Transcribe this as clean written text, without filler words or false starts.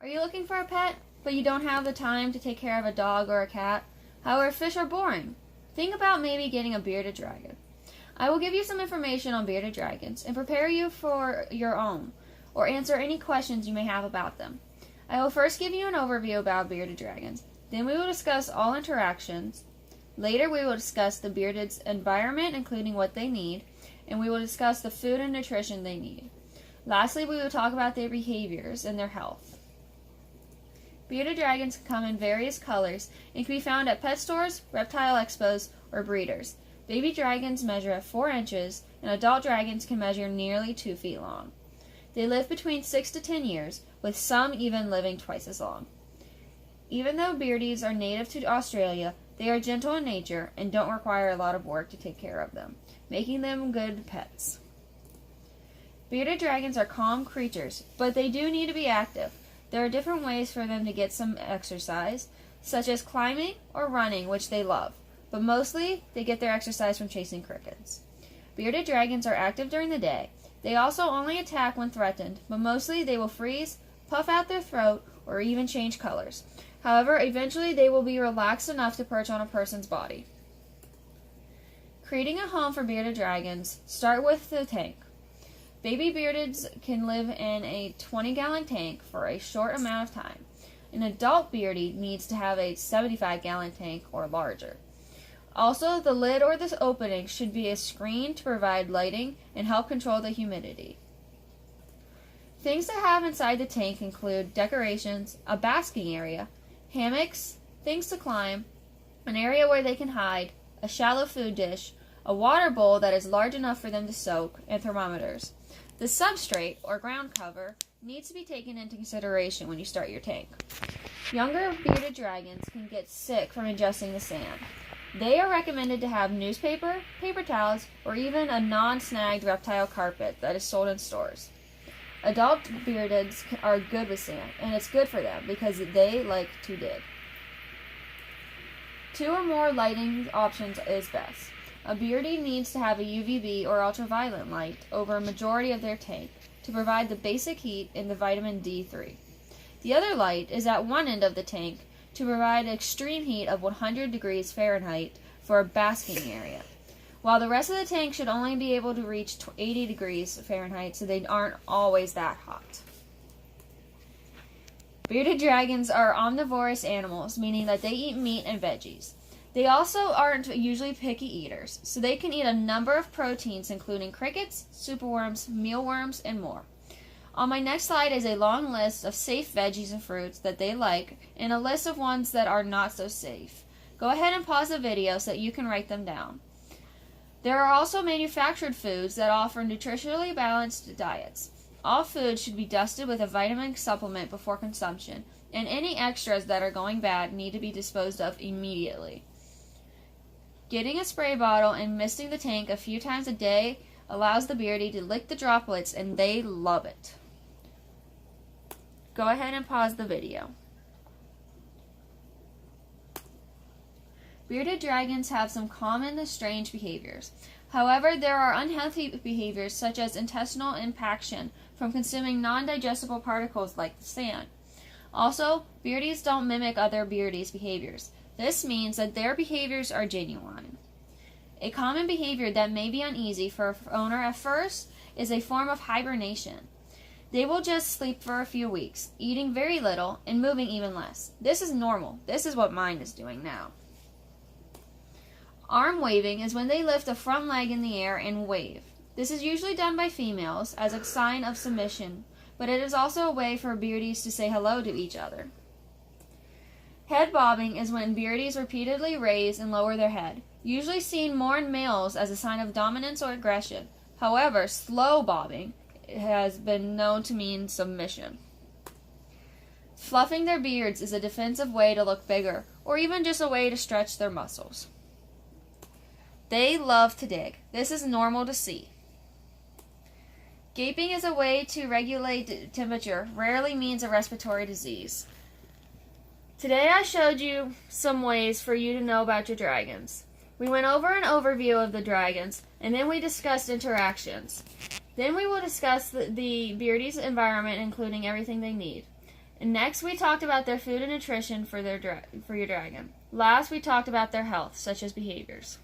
Are you looking for a pet, but you don't have the time to take care of a dog or a cat? However, fish are boring. Think about maybe getting a bearded dragon. I will give you some information on bearded dragons and prepare you for your own, or answer any questions you may have about them. I will first give you an overview about bearded dragons. Then we will discuss all interactions. Later we will discuss the bearded's environment, including what they need, and we will discuss the food and nutrition they need. Lastly, we will talk about their behaviors and their health. Bearded dragons can come in various colors and can be found at pet stores, reptile expos, or breeders. Baby dragons measure at 4 inches, and adult dragons can measure nearly 2 feet long. They live between 6 to 10 years, with some even living twice as long. Even though beardies are native to Australia, they are gentle in nature and don't require a lot of work to take care of them, making them good pets. Bearded dragons are calm creatures, but they do need to be active. There are different ways for them to get some exercise, such as climbing or running, which they love, but mostly they get their exercise from chasing crickets. Bearded dragons are active during the day. They also only attack when threatened, but mostly they will freeze, puff out their throat, or even change colors. However, eventually they will be relaxed enough to perch on a person's body. Creating a home for bearded dragons, start with the tank. Baby beardeds can live in a 20-gallon tank for a short amount of time. An adult beardie needs to have a 75-gallon tank or larger. Also, the lid or the opening should be a screen to provide lighting and help control the humidity. Things to have inside the tank include decorations, a basking area, hammocks, things to climb, an area where they can hide, a shallow food dish, a water bowl that is large enough for them to soak, and thermometers. The substrate, or ground cover, needs to be taken into consideration when you start your tank. Younger bearded dragons can get sick from ingesting the sand. They are recommended to have newspaper, paper towels, or even a non-snagged reptile carpet that is sold in stores. Adult beardeds are good with sand, and it's good for them because they like to dig. 2 or more lighting options is best. A beardie needs to have a UVB or ultraviolet light over a majority of their tank to provide the basic heat and the vitamin D3. The other light is at one end of the tank to provide extreme heat of 100 degrees Fahrenheit for a basking area, while the rest of the tank should only be able to reach 80 degrees Fahrenheit, so they aren't always that hot. Bearded dragons are omnivorous animals, meaning that they eat meat and veggies. They also aren't usually picky eaters, so they can eat a number of proteins including crickets, superworms, mealworms, and more. On my next slide is a long list of safe veggies and fruits that they like, and a list of ones that are not so safe. Go ahead and pause the video so that you can write them down. There are also manufactured foods that offer nutritionally balanced diets. All foods should be dusted with a vitamin supplement before consumption, and any extras that are going bad need to be disposed of immediately. Getting a spray bottle and misting the tank a few times a day allows the beardie to lick the droplets, and they love it. Go ahead and pause the video. Bearded dragons have some common and strange behaviors. However, there are unhealthy behaviors such as intestinal impaction from consuming non-digestible particles like the sand. Also, beardies don't mimic other beardies' behaviors. This means that their behaviors are genuine. A common behavior that may be uneasy for an owner at first is a form of hibernation. They will just sleep for a few weeks, eating very little and moving even less. This is normal. This is what mine is doing now. Arm waving is when they lift a front leg in the air and wave. This is usually done by females as a sign of submission, but it is also a way for beardies to say hello to each other. Head bobbing is when beardies repeatedly raise and lower their head, usually seen more in males as a sign of dominance or aggression. However, slow bobbing has been known to mean submission. Fluffing their beards is a defensive way to look bigger, or even just a way to stretch their muscles. They love to dig. This is normal to see. Gaping is a way to regulate temperature, rarely means a respiratory disease. Today I showed you some ways for you to know about your dragons. We went over an overview of the dragons, and then we discussed interactions. Then we will discuss the beardie's environment, including everything they need. And next, we talked about their food and nutrition for your dragon. Last, we talked about their health, such as behaviors.